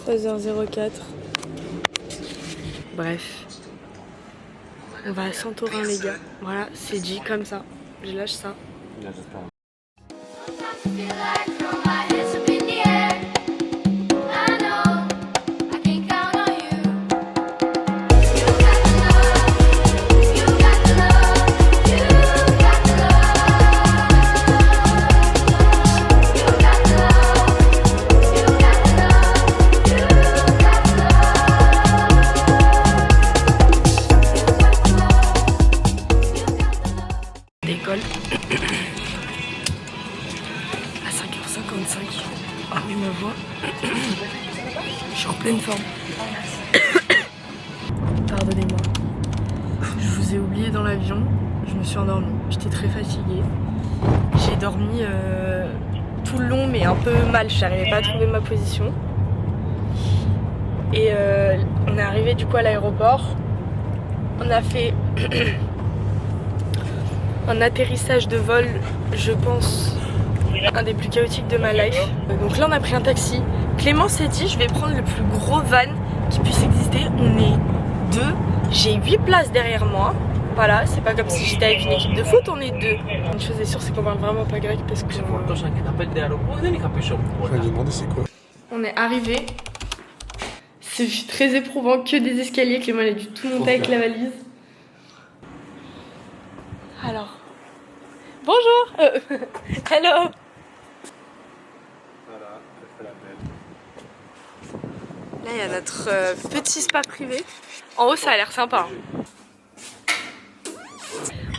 23h04. Bref. On va à Santorin les gars. Voilà, c'est dit comme ça. Je lâche ça. D'école à 5h55. Ah mais ma voix, je suis en pleine forme. Pardonnez-moi, je vous ai oublié dans l'avion, je me suis endormie, j'étais très fatiguée. J'ai dormi tout le long mais un peu mal, je n'arrivais pas à trouver ma position. Et on est arrivé du coup à l'aéroport, on a fait un atterrissage de vol, je pense, un des plus chaotiques de ma life. Donc là on a pris un taxi. Clément s'est dit je vais prendre le plus gros van qui puisse exister. On est deux, j'ai 8 places derrière moi. Voilà, c'est pas comme si j'étais avec une équipe de foot, on est deux. Une chose est sûre, c'est qu'on parle vraiment pas grec parce que... On est arrivé. C'est très éprouvant, que des escaliers. Clément il a dû tout monter avec la valise. Alors, bonjour. Hello. Là, il y a notre petit spa privé. En haut, ça a l'air sympa.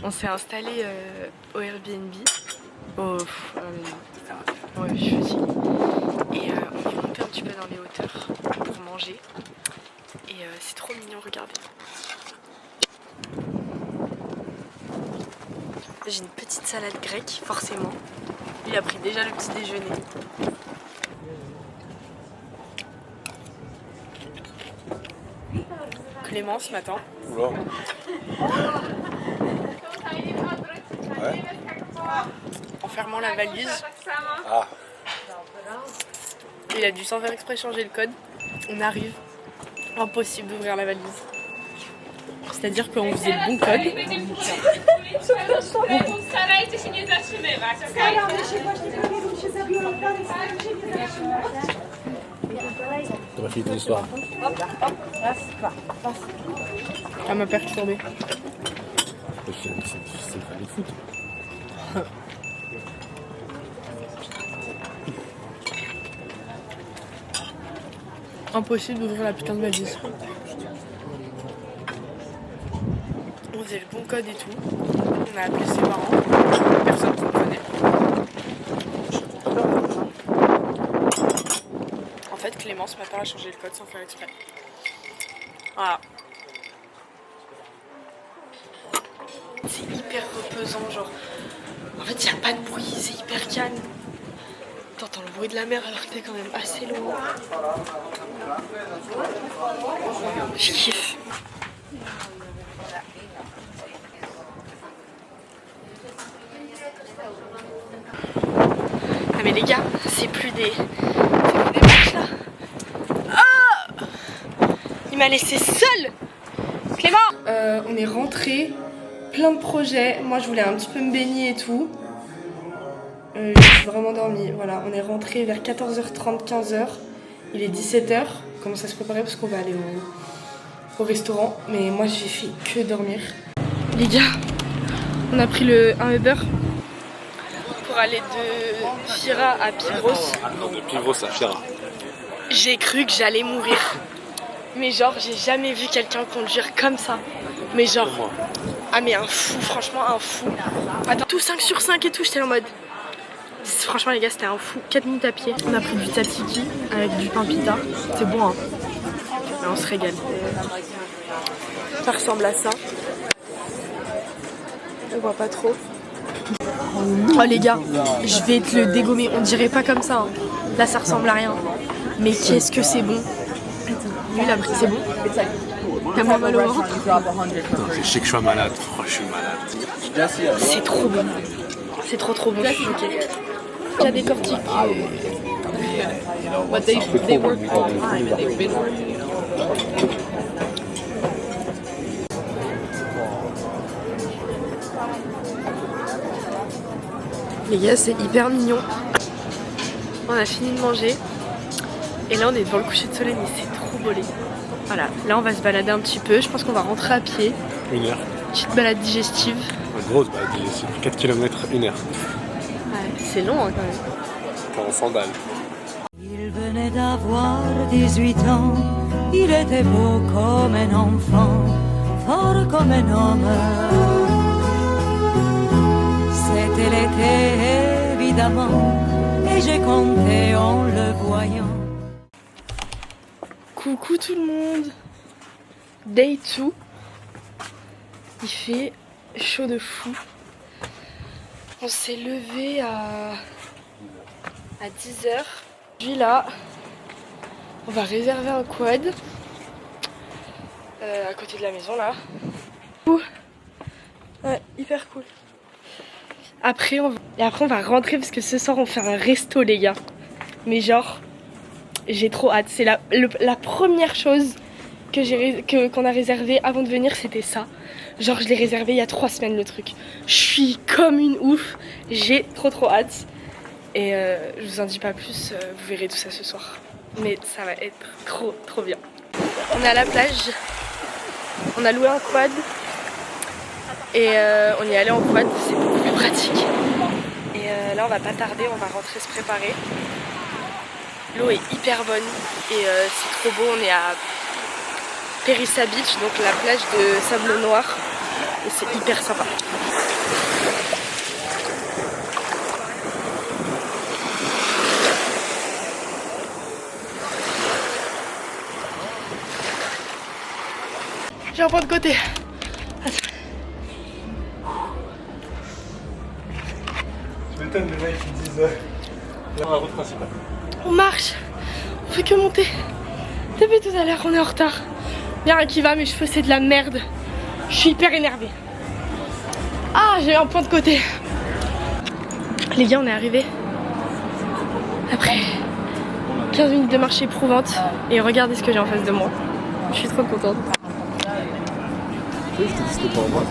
On s'est installé au Airbnb. Ouais, je suis fatiguée. Et on est monté un petit peu dans les hauteurs pour manger. Et c'est trop mignon, regardez. J'ai une petite salade grecque, forcément. Il a pris déjà le petit déjeuner. Clément ce matin. Oula. Ouais. En fermant la valise. Ah. Il a dû sans faire exprès changer le code. On arrive. Impossible d'ouvrir la valise. C'est-à-dire qu'on faisait le bon code. Ça m'a fini l'histoire. Elle m'a perturbée. C'est pas du foot. Impossible d'ouvrir la putain de valise. On faisait le bon code et tout. On a appelé ses parents. Personne ne connaît. En fait, Clément ce matin a changé le code sans faire exprès. Voilà. C'est hyper reposant, genre. En fait, il n'y a pas de bruit, c'est hyper calme. T'entends le bruit de la mer alors que t'es quand même assez loin. Je kiffe. Ah mais les gars, c'est plus des marches là. Oh, il m'a laissé seule. Clément. On est rentré, plein de projets. Moi je voulais un petit peu me baigner et tout. Je suis vraiment dormie. Voilà, on est rentré vers 14h30, 15h. Il est 17h. On commence à se préparer parce qu'on va aller au restaurant. Mais moi j'ai fait que dormir. Les gars, on a pris un Uber pour aller de Fira à Pigros. Non, de Pigros à Fira. J'ai cru que j'allais mourir. Mais genre, j'ai jamais vu quelqu'un conduire comme ça. Mais genre, ah mais un fou, franchement un fou. Attends, tout 5 sur 5 et tout, j'étais en mode... Franchement les gars, c'était un fou. 4 minutes à pied. On a pris du tzatziki avec du pain pita. C'est bon hein. Mais on se régale. Ça ressemble à ça. On voit pas trop. Oh les gars, je vais te le dégommer. On dirait pas comme ça hein. Là ça ressemble à rien. Mais qu'est-ce que c'est bon. Lui il a pris, c'est bon. T'as moins mal au ventre. Je sais que je suis malade. Oh, je suis malade. C'est trop bon. C'est trop bon, je suis choquée. Il y a décortiqué But they work full time and they've been working, you know. Les gars, c'est hyper mignon. On a fini de manger. Et là, on est devant le coucher de soleil, mais c'est trop beau. Voilà, là, on va se balader un petit peu. Je pense qu'on va rentrer à pied. 1 heure. Petite balade digestive. Une grosse balade digestive. 4 km, 1 heure. Ouais, c'est long hein, quand même. T'es en sandales. Il venait d'avoir 18 ans, il était beau comme un enfant, fort comme un homme. C'était l'été évidemment, et j'ai compté en le voyant. Coucou tout le monde. Day 2. Il fait chaud de fou. On s'est levé à 10h. Puis là, on va réserver un quad à côté de la maison là. Ouais, hyper cool. Après on va rentrer parce que ce soir on fait un resto les gars. Mais genre, j'ai trop hâte. C'est la première chose qu'on a réservé avant de venir, c'était ça. Genre je l'ai réservé il y a 3 semaines le truc. Je suis comme une ouf. J'ai trop hâte. Et je vous en dis pas plus, vous verrez tout ça ce soir. Mais ça va être trop bien. On est à la plage, on a loué un quad et on y est allé en quad, c'est beaucoup plus pratique. Et là on va pas tarder, on va rentrer se préparer. L'eau est hyper bonne et c'est trop beau, on est à Perissa Beach, donc la plage de sable noir. Et c'est hyper sympa. J'ai un point de côté. Je m'étonne, les mecs qui disent la route principale. On marche, on fait que monter. Depuis tout à l'heure, on est en retard. Y'a rien qui va, mes cheveux c'est de la merde. Je suis hyper énervée. Ah, j'ai un point de côté. Les gars, on est arrivés. Après 15 minutes de marche éprouvante. Et regardez ce que j'ai en face de moi. Je suis trop contente. C'était pour moi.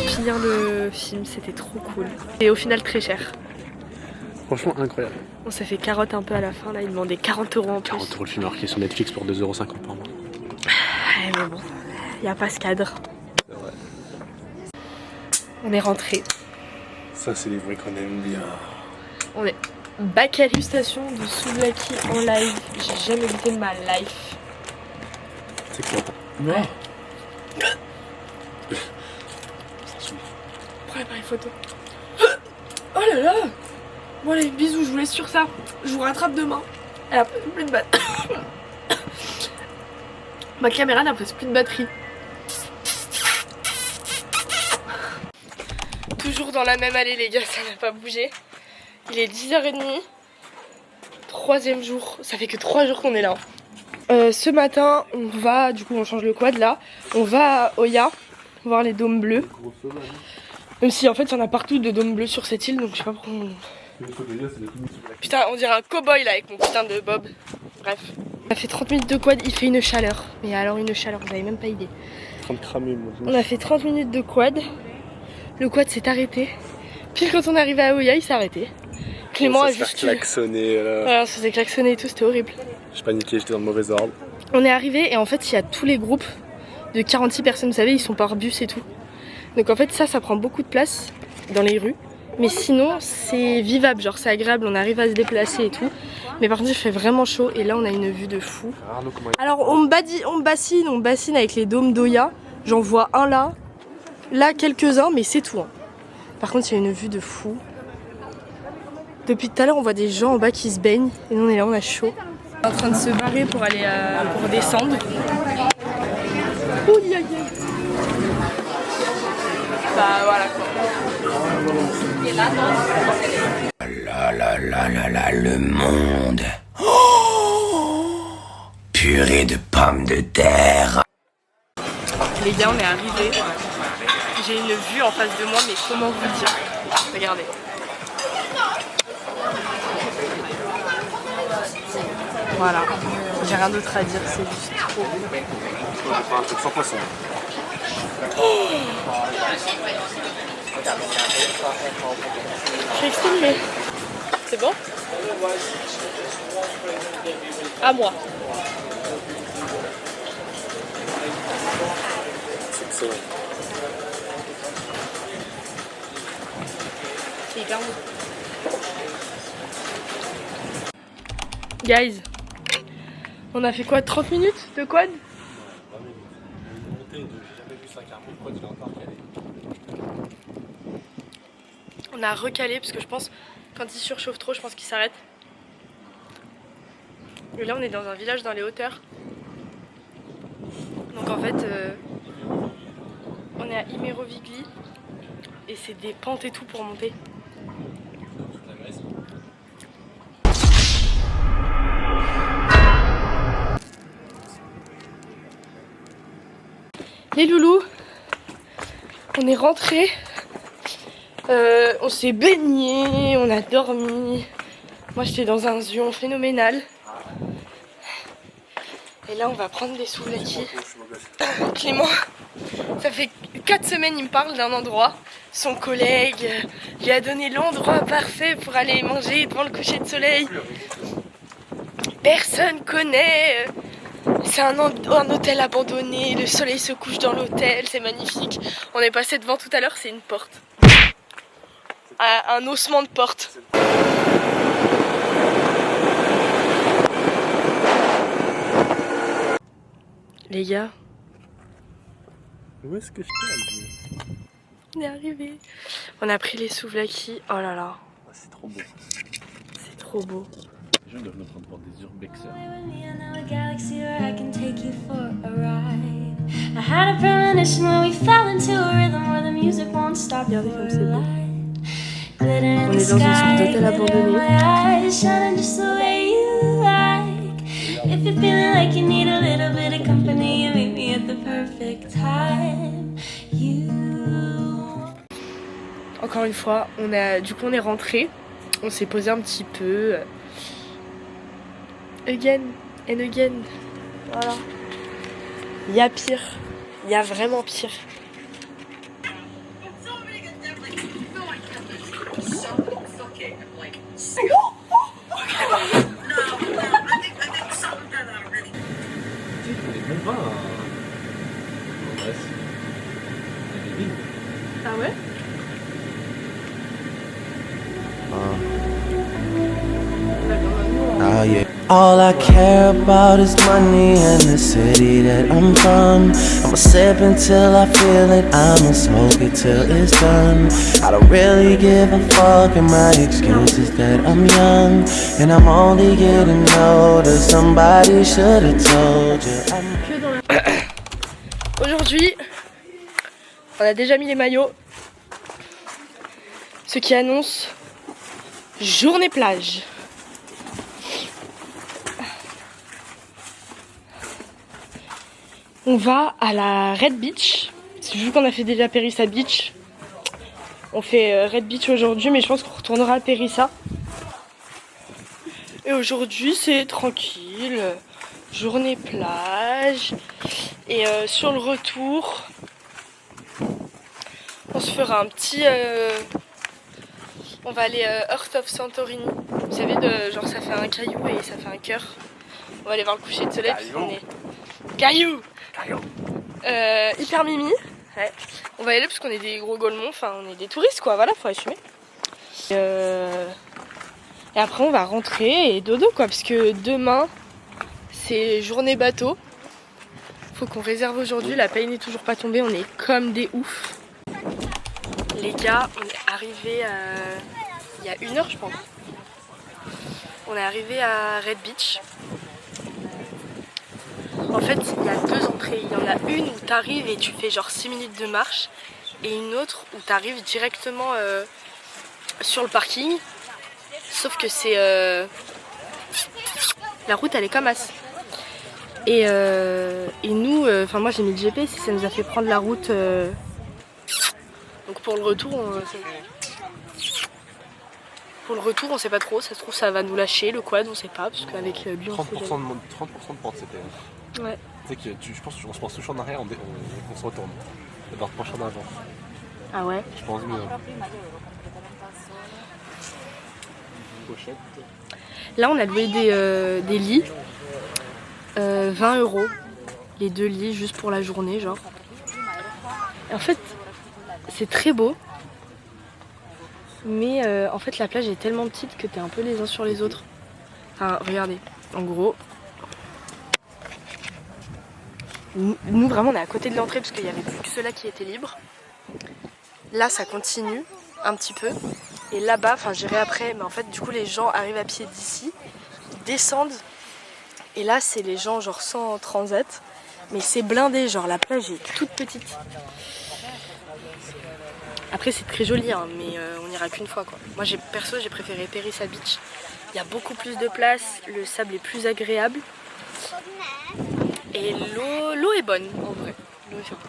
Finir le film, c'était trop cool. Et au final, très cher. Franchement, incroyable. On s'est fait carotte un peu à la fin. Là, ils demandaient 40 € en plus. 40 € le film alors qu'il est sur Netflix pour 2,50 € par mois. Ouais, mais bon, il n'y a pas ce cadre. C'est vrai. On est rentré. Ça, c'est les vrais qu'on aime bien. On est back à dégustation de souvlaki en live. J'ai jamais goûté de ma life. C'est quoi? Ouais. Prends l'appareil photo. Oh là là. Bon allez, bisous, je vous laisse sur ça. Je vous rattrape demain. Elle a plus de batterie. Ma caméra n'a presque plus de batterie. Toujours dans la même allée les gars, ça n'a pas bougé. Il est 10h30. 3e jour, ça fait que 3 jours qu'on est là. Ce matin, on va, du coup on change le quad là. On va à Oya, voir les dômes bleus. Même si en fait il y en a partout de dômes bleus sur cette île, donc je sais pas pourquoi on... Putain, on dirait un cow-boy là avec mon putain de bob. Bref. On a fait 30 minutes de quad, il fait une chaleur. Mais alors une chaleur, vous avez même pas idée. En train de cramer, moi. On a fait 30 minutes de quad. Le quad s'est arrêté. Puis quand on est arrivé à Oya, il s'est arrêté. Clément a juste klaxonné là. Ouais, on se faisait klaxonner et tout, c'était horrible. J'ai paniqué, j'étais dans le mauvais ordre. On est arrivé et en fait il y a tous les groupes de 46 personnes, vous savez, ils sont par bus et tout. Donc en fait ça prend beaucoup de place dans les rues. Mais sinon c'est vivable, genre c'est agréable, on arrive à se déplacer et tout. Mais par contre il fait vraiment chaud et là on a une vue de fou. Alors on bassine avec les dômes d'Oya. J'en vois un là quelques-uns mais c'est tout. Hein. Par contre il y a une vue de fou. Depuis tout à l'heure on voit des gens en bas qui se baignent et nous on est là, on a chaud. On est en train de se barrer pour aller pour descendre. Ouh, aïe, aïe. Bah voilà quoi. Là, le monde. Oh, purée de pommes de terre. Les gars, on est arrivés. J'ai une vue en face de moi, mais comment vous dire? Regardez. Voilà. J'ai rien d'autre à dire, c'est juste trop beau. Un truc sans poisson. Je suis exténuée. C'est bon? À moi. C'est excellent. C'est hyper bon. Guys, on a fait quoi? 30 minutes de quad? On a recalé parce que je pense quand il surchauffe trop, je pense qu'il s'arrête. Et là on est dans un village dans les hauteurs. Donc en fait on est à Imerovigli et c'est des pentes et tout pour monter. Les loulous, on est rentrés, on s'est baigné, on a dormi. Moi j'étais dans un zion phénoménal. Et là on va prendre des souvlaki. Clément, ça fait 4 semaines il me parle d'un endroit. Son collègue lui a donné l'endroit parfait pour aller manger devant le coucher de soleil. Personne connaît. C'est un hôtel abandonné, le soleil se couche dans l'hôtel, c'est magnifique. On est passé devant tout à l'heure, c'est une porte. Un ossement de porte. Les gars, Où est-ce que je t'ai? on est arrivé. On a pris les souvlaki. Oh là là, C'est trop beau. c'est trop beau. Les gens doivent nous prendre pour des urbexeurs. I had a premonition when we fell into a rhythm where the music won't stop. Regardez comme c'est beau. Glitter in On the est dans une sorte sky, d'hôtel glitter in abandonné. my eyes, shining just the way you like. If you're feeling like you need a little bit of company, you meet me at the perfect time. Encore une fois, on est rentré. On s'est posé un petit peu. Again and again. Voilà. Il y a pire. Il y a vraiment pire. Ah ouais? Oh yeah. All I care about is money and the city that I'm from. I'ma sip until I feel it, I'ma smoke it till it's done. I don't really give a fuck and my excuse is that I'm young and I'm only getting older. Somebody should've told you. Aujourd'hui, on a déjà mis les maillots. Ce qui annonce journée plage. On va à la Red Beach. Vu qu'on a fait déjà Périssa Beach, on fait Red Beach aujourd'hui, mais je pense qu'on retournera à Périssa. Et aujourd'hui c'est tranquille, journée plage. Et sur le retour, on se fera un petit... on va aller Heart of Santorini. Vous savez, genre ça fait un caillou et ça fait un cœur. On va aller voir le coucher de soleil parce qu'on est... Caillou. Hyper mimi. Ouais. On va y aller parce qu'on est des gros golemons, enfin on est des touristes quoi, voilà, faut assumer. Et après on va rentrer et dodo quoi, parce que demain c'est journée bateau. Faut qu'on réserve aujourd'hui, la paye n'est toujours pas tombée, on est comme des oufs. Les gars, on est arrivé il y a 1 heure je pense. On est arrivé à Red Beach. En fait, il y a 2 entrées. Il y en a une où tu arrives et tu fais genre 6 minutes de marche. Et une autre où tu arrives directement sur le parking. Sauf que c'est... la route, elle est comme as. Et nous, enfin moi j'ai mis le GPS et ça nous a fait prendre la route. Donc pour le retour, on sait pas trop. Ça se trouve ça va nous lâcher le quad, on sait pas parce qu'avec lui on 30% de pente c'était. Ouais. Tu sais que je pense qu'on se pense toujours en arrière, on se retourne. On doit repencher en avant. Ah ouais. Je pense mieux. Pochette. Là on a loué des lits. 20 € les 2 lits juste pour la journée genre. Et en fait c'est très beau. Mais en fait la plage est tellement petite que t'es un peu les uns sur les autres. Enfin regardez, en gros. Nous vraiment on est à côté de l'entrée parce qu'il n'y avait plus que ceux-là qui étaient libres. Là ça continue un petit peu. Et là-bas, enfin j'irai après, mais en fait du coup les gens arrivent à pied d'ici, ils descendent. Et là c'est les gens genre sans transat. Mais c'est blindé, genre la plage est toute petite. Après c'est très joli hein, mais on n'ira qu'une fois quoi. Moi perso j'ai préféré Périssa Beach. Il y a beaucoup plus de place, le sable est plus agréable. Et l'eau est bonne en vrai. L'eau est sympa.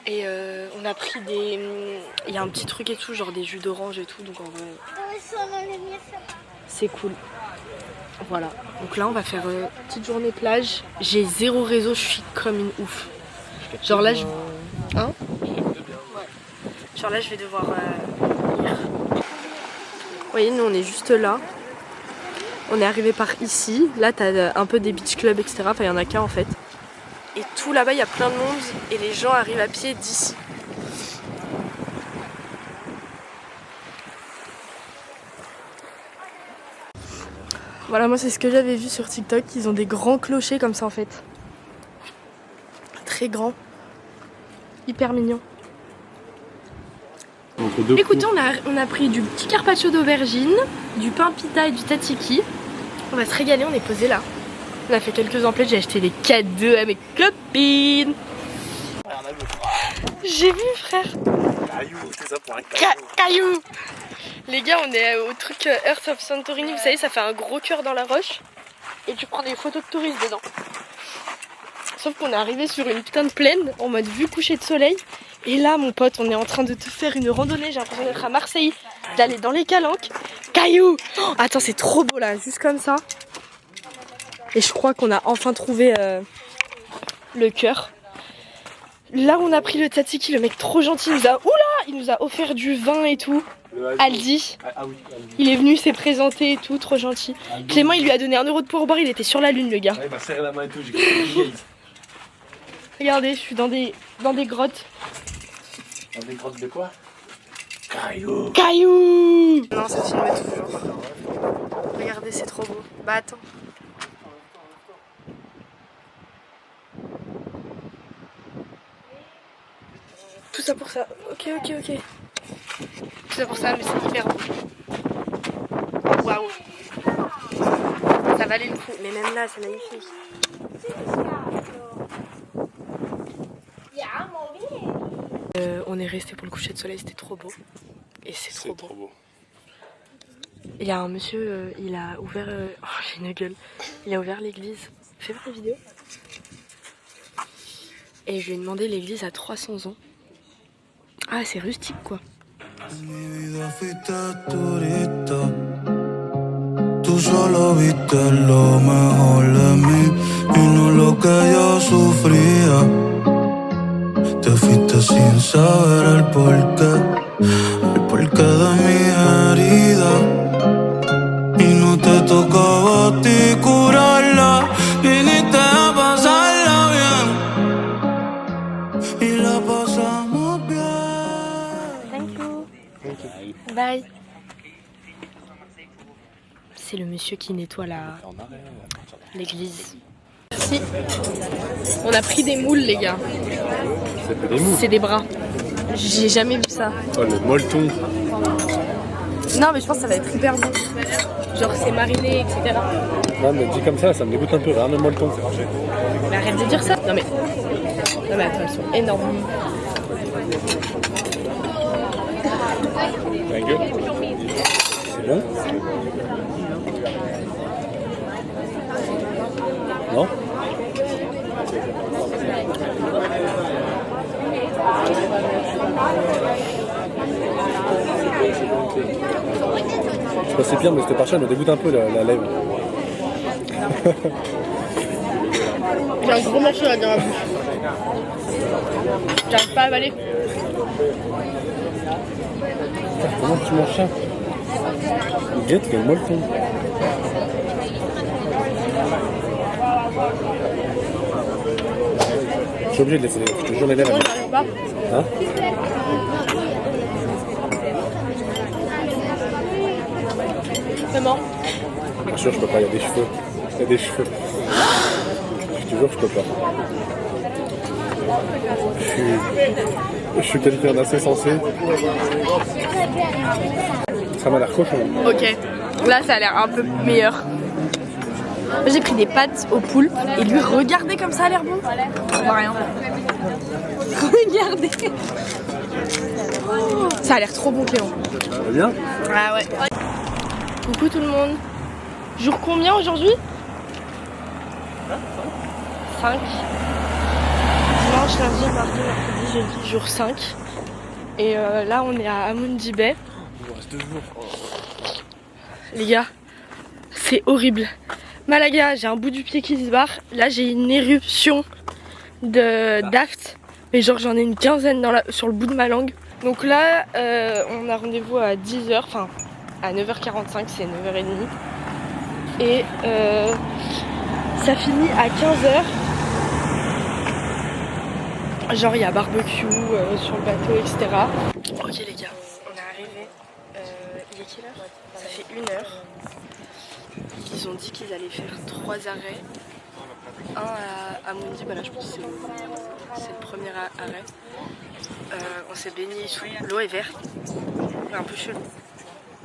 Et on a pris des... Il y a un petit truc et tout, genre des jus d'orange et tout, donc en vrai... C'est cool. Voilà. Donc là on va faire petite journée plage. J'ai 0 réseau, je suis comme une ouf. Genre là je... Hein? Ouais. Genre là je vais devoir lire. Vous voyez, nous on est juste là. On est arrivé par ici. Là t'as un peu des beach clubs etc. Enfin il y en a qu'un en fait. Et tout là-bas il y a plein de monde et les gens arrivent à pied d'ici. Voilà, moi c'est ce que j'avais vu sur TikTok. Ils ont des grands clochers comme ça en fait. Très grands. Hyper mignons. Écoutez, on a pris du petit carpaccio d'aubergine, du pain pita et du tzatziki. On va se régaler, on est posé là. On a fait quelques emplettes, j'ai acheté des cadeaux à mes copines. J'ai vu frère. Caillou, c'est ça pour un Caillou. Les gars, on est au truc Earth of Santorini, vous savez, ça fait un gros cœur dans la roche. Et tu prends des photos de touristes dedans. Sauf qu'on est arrivé sur une putain de plaine, en mode vue coucher de soleil. Et là, mon pote, on est en train de te faire une randonnée. J'ai l'impression d'être à Marseille, d'aller dans les calanques. Caillou. Oh, attends, c'est trop beau là, juste comme ça. Et je crois qu'on a enfin trouvé le cœur. Là, on a pris le tzatziki, le mec trop gentil, il nous a offert du vin et tout. Aldi. Oui, Aldi. Il est venu, s'est présenté et tout, trop gentil. Aldi. Clément, il lui a donné 1 € de pourboire, il était sur la lune, le gars. Ouais, il m'a serré la main et tout, j'ai cru. Regardez, je suis dans des grottes. Dans des grottes de quoi? Caillou. Caillou. Non, ça filme toujours. Regardez, c'est trop beau. Bah attends. Tout ça pour ça. Ok. Tout ça pour ça, mais c'est hyper beau. Waouh. Ça valait le coup. Mais même là, c'est magnifique. On est resté pour le coucher de soleil, c'était trop beau. Et c'est trop beau. Il y a un monsieur, il a ouvert... Oh, j'ai une gueule. Il a ouvert l'église. Fais voir la vidéo. Et je lui ai demandé, l'église a 300 ans. Ah, c'est rustique quoi. Tú solo viste lo mejor de mí y no lo que yo sufría. Te fuiste sin saber el porqué de mi herida. Y no te tocaba a ti curarla, viniste a pasarla bien y la pasamos bien. Thank you. Bye. C'est le monsieur qui nettoie l'église. Merci. On a pris des moules, les gars. C'est des moules. C'est des bras. J'ai jamais vu ça. Oh, le molleton. Non, mais je pense que ça va être hyper bon. Genre, c'est mariné, etc. Non, mais dit comme ça me dégoûte un peu. Regarde le molleton, c'est marché. Mais arrête de dire ça. Non, mais attends, elles sont énormes. Thank you. C'est bon. C'est passé bien, mais cette partie elle me dégoûte un peu la lèvre. J'ai un gros morceau là dans la bouche. J'arrive pas à avaler. Comment tu manges ça? Guette, quel molleton. Je suis obligé de laisser, je te jure les lèvres. Moi j'arrive pas. Hein? C'est mort. Bien sûr, je peux pas, il y a des cheveux. Il y a des cheveux. Je te jure, je peux pas. Je suis quelqu'un d'assez sensé. Ça m'a l'air cochon. Ok, là ça a l'air un peu meilleur. Moi, j'ai pris des pâtes au poulpe et lui, regardez comme ça a l'air bon. On voit rien. Regardez. Ça a l'air trop bon, Clément. Ça va bien? Ah ouais. Coucou tout le monde. Jour combien aujourd'hui? 5. Dimanche, lundi, mardi, mercredi, jeudi, jour 5. Et là on est à Amundi Bay. Il vous reste 2 jours. Les gars, c'est horrible. Malaga, j'ai un bout du pied qui se barre. Là j'ai une éruption d'aft. Mais genre j'en ai une quinzaine sur le bout de ma langue. Donc là on a rendez-vous à 10h, enfin à 9h45, c'est 9h30. Et ça finit à 15h. Genre il y a barbecue sur le bateau, etc. Ok les gars, on est arrivé. Il est quelle heure? Ça fait 1h. Ils ont dit qu'ils allaient faire 3 arrêts. Un à Amundi, bah là je pense que c'est le premier arrêt. On s'est baigné sous, l'eau est verte, un peu chelou.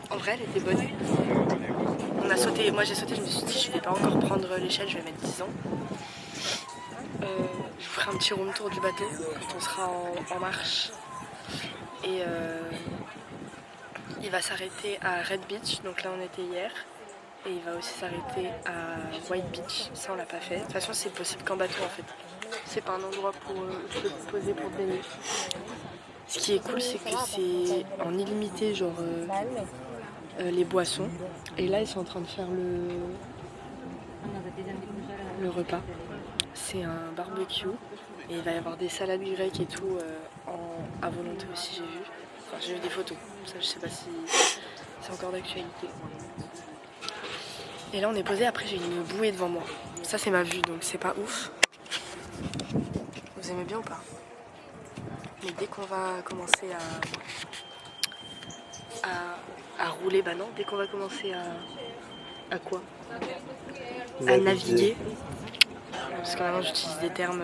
En vrai elle était bonne. On a sauté, moi j'ai sauté, je me suis dit je vais pas encore prendre l'échelle, je vais mettre 10 ans. Je vous ferai un petit room tour du bateau quand on sera en marche. Et il va s'arrêter à Red Beach, donc là on était hier. Et il va aussi s'arrêter à White Beach, ça on l'a pas fait. De toute façon c'est possible qu'en bateau en fait. C'est pas un endroit pour se poser pour baigner. Ce qui est cool c'est que c'est en illimité genre les boissons. Et là ils sont en train de faire le repas. C'est un barbecue et il va y avoir des salades grecques et tout à volonté aussi j'ai vu. Enfin j'ai vu des photos, ça je sais pas si c'est encore d'actualité. Et là on est posé, après j'ai une bouée devant moi. Ça c'est ma vue donc c'est pas ouf. Vous aimez bien ou pas? Mais dès qu'on va commencer à rouler, bah non, dès qu'on va commencer à quoi? À naviguer. Parce que maintenant j'utilise des termes.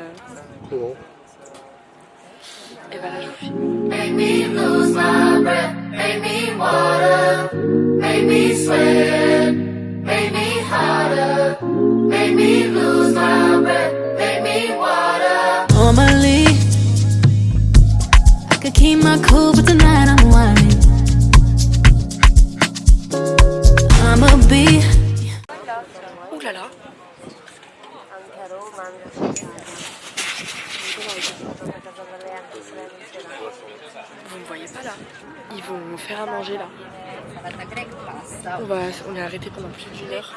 Et bah là je vous filme. Make me lose my breath, make me water, make me sweat, make me harder, make me lose my breath, make me water. Normally, I could keep my cool, but tonight I'm whining. I'ma be. Ouh là là. Vous ne voyez pas là? Ils vont faire à manger là. On est arrêté pendant plus d'1 heure.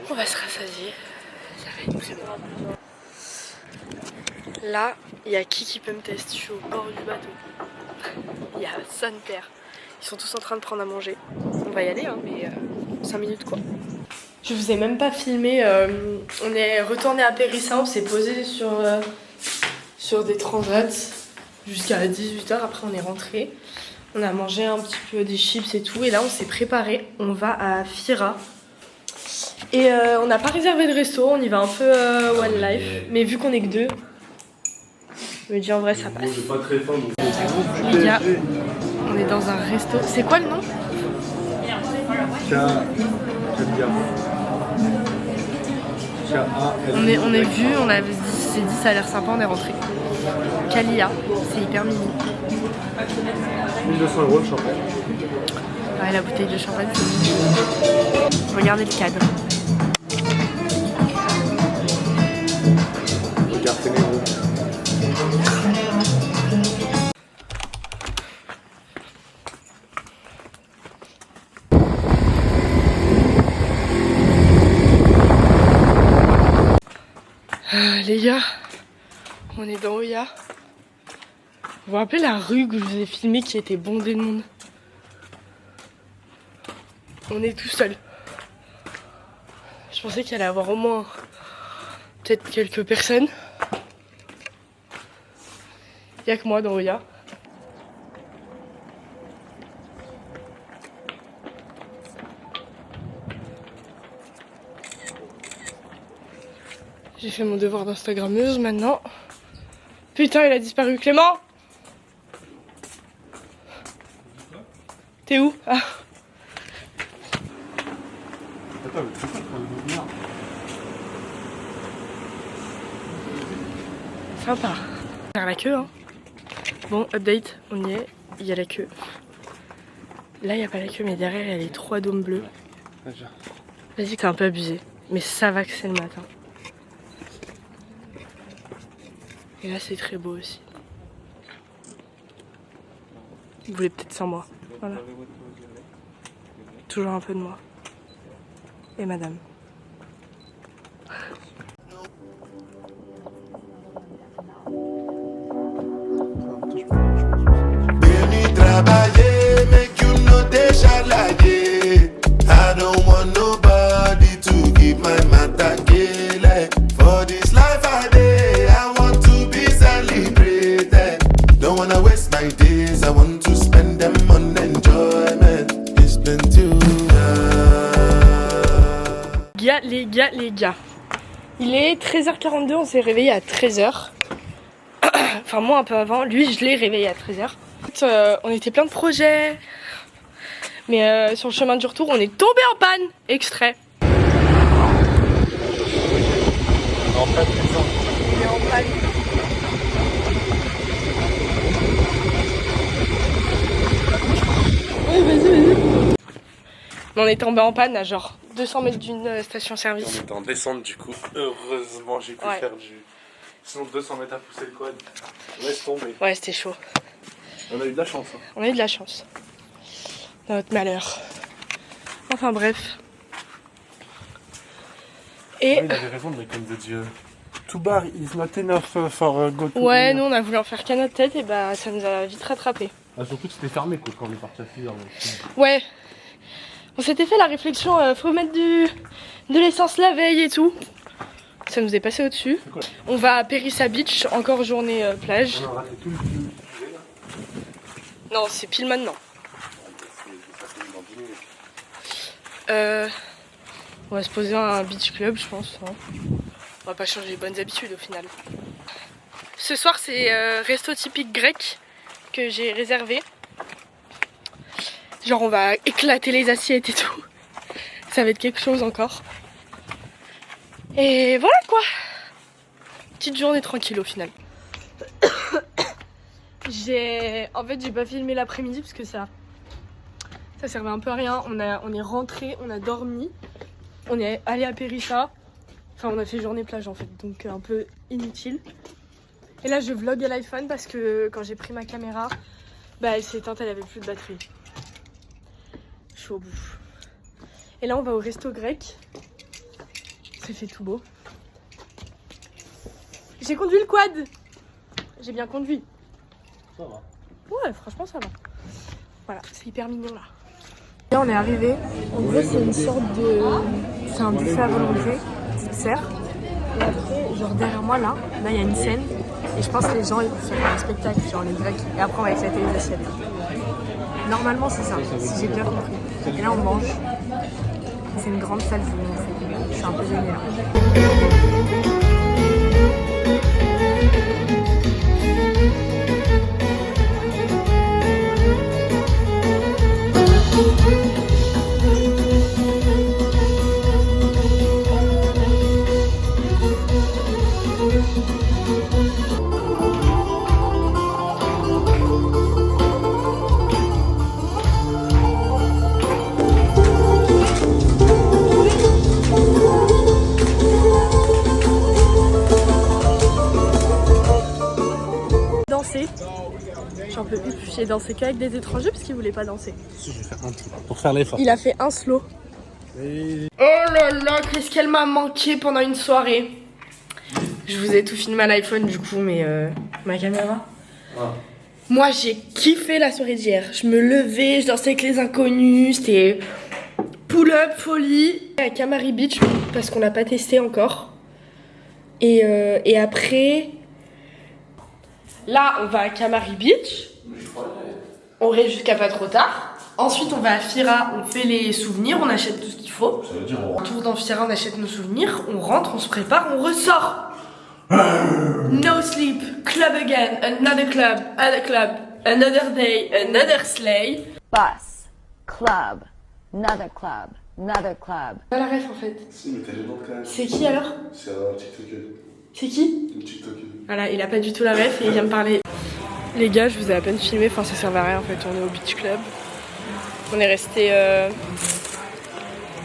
On va se rassasier. Ça va être très bon. Là, il y a qui peut me tester? Je suis au bord du bateau. Il y a son père. Ils sont tous en train de prendre à manger. On va y aller, hein, mais 5 minutes quoi. Je vous ai même pas filmé. On est retourné à Périssa, on s'est posé sur des transats jusqu'à 18h. Après, on est rentré. On a mangé un petit peu des chips et tout. Et là, on s'est préparé. On va à Fira. Et on n'a pas réservé de resto. On y va un peu one life. Mais vu qu'on est que 2, je me dis en vrai, ça passe. Pas très faim, donc... Les gars, on est dans un resto. C'est quoi le nom? On est vu, on s'est dit ça a l'air sympa, on est rentré. Kalia, c'est hyper mini. 1200 € de champagne. Ouais, la bouteille de champagne, c'est mini. Regardez le cadre. Les gars, on est dans Oya. Vous vous rappelez la rue que je vous ai filmée qui était bondée de monde? On est tout seul. Je pensais qu'il allait y avoir au moins peut-être quelques personnes. Il n'y a que moi dans Oya. J'ai fait mon devoir d'instagrammeuse maintenant. Putain, il a disparu. Clément! T'es où? Ah. Sympa. Faire la queue, hein. Bon, update, on y est. Il y a la queue. Là, il n'y a pas la queue, mais derrière, il y a les 3 dômes bleus. Vas-y, t'es un peu abusé. Mais ça va que c'est le matin. Et là, c'est très beau aussi. Vous voulez peut-être sans moi. Voilà. Toujours un peu de moi. Et madame. Baby, travailler, make you know they shall like it. I don't want nobody to keep my matter gay. For this life I day, I want to be celebrated. Don't wanna waste my days, I want to spend them on enjoyment. It's plenty. Les gars. Il est 13h42, on s'est réveillé à 13h. Enfin, moi un peu avant. Lui, je l'ai réveillé à 13h. On était plein de projets. Mais sur le chemin du retour, on est tombé en panne. Extrait. Il est en panne. Oui, vas-y. On est tombé en panne à genre 200 mètres d'une station-service. On était en descente du coup. Heureusement, j'ai pu faire du. Sinon, 200 mètres à pousser le quad. Laisse tomber. Ouais, c'était chaud. On a eu de la chance. Hein. On a eu de la chance. Dans notre malheur. Enfin bref. Et. Ouais, il avait raison, mais comme dit too bar is not enough for go to. Ouais, nous on a voulu en faire qu'à notre tête et bah ça nous a vite rattrapé. Ah, surtout que c'était fermé quoi, quand on est parti à 6h. Ouais. On s'était fait la réflexion, faut mettre de l'essence la veille et tout. Ça nous est passé au-dessus. On va à Périssa Beach, encore journée plage. On a raté tout le sujet là. Non, c'est pile maintenant. On va se poser à un beach club, je pense. Hein. On va pas changer les bonnes habitudes au final. Ce soir, c'est resto typique grec que j'ai réservé. Genre, on va éclater les assiettes et tout. Ça va être quelque chose encore. Et voilà quoi. Petite journée tranquille au final. En fait, j'ai pas filmé l'après-midi parce que ça servait un peu à rien. On est rentré, on a dormi. On est allé à Périssa. Enfin, on a fait journée plage en fait, donc un peu inutile. Et là, je vlog à l'iPhone parce que quand j'ai pris ma caméra, bah elle s'est éteinte, elle avait plus de batterie. Je suis au bout. Et là, on va au resto grec. C'est fait tout beau. J'ai conduit le quad. J'ai bien conduit. Ça va. Ouais, franchement, ça va. Voilà, c'est hyper mignon là. Là, on est arrivé. En gros, c'est une sorte de. C'est un buffet à volonté qui te sert. Et après, genre derrière moi, là, il y a une scène. Et je pense que les gens, ils vont faire un spectacle, genre les Grecs. Et après, on va éclater les assiettes. Normalement, c'est ça, si j'ai bien compris. Et là, on mange. C'est une grande salle, je vous montre. Je suis un peu gênée là. J'en peux plus, j'ai dansé qu'avec des étrangers parce qu'ils voulaient pas danser. Si, je vais faire un truc pour faire l'effort. Il a fait un slow. Et... Oh là là, qu'est-ce qu'elle m'a manqué pendant une soirée. Je vous ai tout filmé à l'iPhone du coup, mais ma caméra. Moi j'ai kiffé la soirée d'hier. Je me levais, je dansais avec les inconnus, c'était pull-up, folie. À Kamari Beach parce qu'on l'a pas testé encore. Et après, là on va à Kamari Beach. On reste jusqu'à pas trop tard. Ensuite on va à Fira, on fait les souvenirs, on achète tout ce qu'il faut. On tourne dans Fira, on achète nos souvenirs, on rentre, on se prépare, on ressort. No sleep, club again, another club, another day, another sleigh. Bus, club, another club, another club. Pas la ref en fait. Si, mais t'as les dents quand même. C'est qui alors? C'est un TikToker. C'est qui? Une TikToker. Voilà, il a pas du tout la ref et il vient me parler. Les gars, je vous ai à peine filmé, enfin ça servait à rien en fait, on est au beach club. On est resté...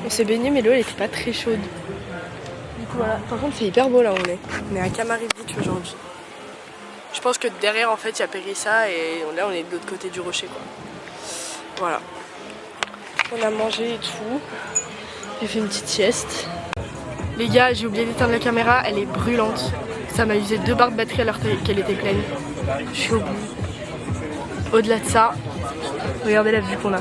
On s'est baigné mais l'eau elle était pas très chaude. Du coup voilà, par contre c'est hyper beau là où on est. On est à Kamari Beach aujourd'hui. Je pense que derrière en fait il y a Périssa et là on est de l'autre côté du rocher quoi. Voilà. On a mangé et tout. J'ai fait une petite sieste. Les gars, j'ai oublié d'éteindre la caméra, elle est brûlante. Ça m'a usé 2 barres de batterie alors qu'elle était pleine. Je suis au bout. Au-delà de ça, regardez la vue qu'on a.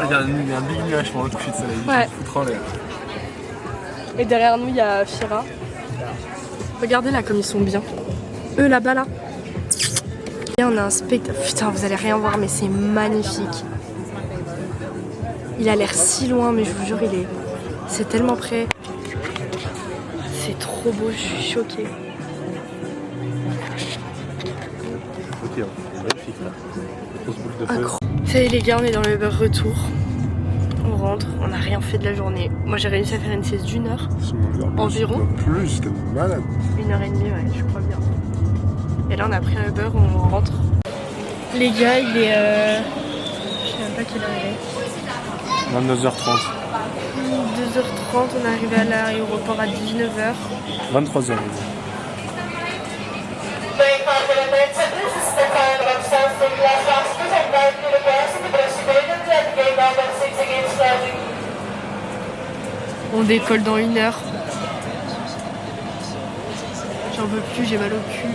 Il y a un big nuage pendant le coucher de soleil. Ouais. Foutre en l'air. Et derrière nous, il y a Fira. Regardez là comme ils sont bien. Eux là-bas là. Et on a un spectacle. Putain, vous allez rien voir, mais c'est magnifique. Il a l'air si loin, mais je vous jure, c'est tellement près. C'est trop beau, je suis choquée. Ok, magnifique là. Grosse boule de feu. Incroyable. Ça y est les gars, on est dans le Uber retour. On rentre, on n'a rien fait de la journée. Moi j'ai réussi à faire une sieste d'1 heure. Environ. Plus, t'es malade. 1h30, ouais, je crois bien. Et là on a pris un Uber, on rentre. Les gars, il est... Je sais même pas quelle heure il est. 22h30. 2h30, on est arrivé à l'aéroport à 19h. 23h. On décolle dans 1 heure. J'en peux plus, j'ai mal au cul.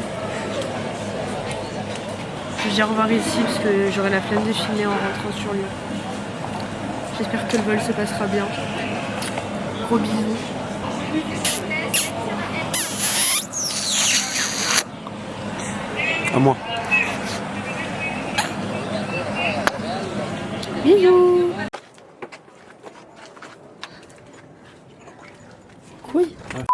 Je vais revoir ici parce que j'aurai la flemme de filmer en rentrant sur Lyon. J'espère que le vol se passera bien. Gros bisous. À moi. Bisous. Couille. Ouais.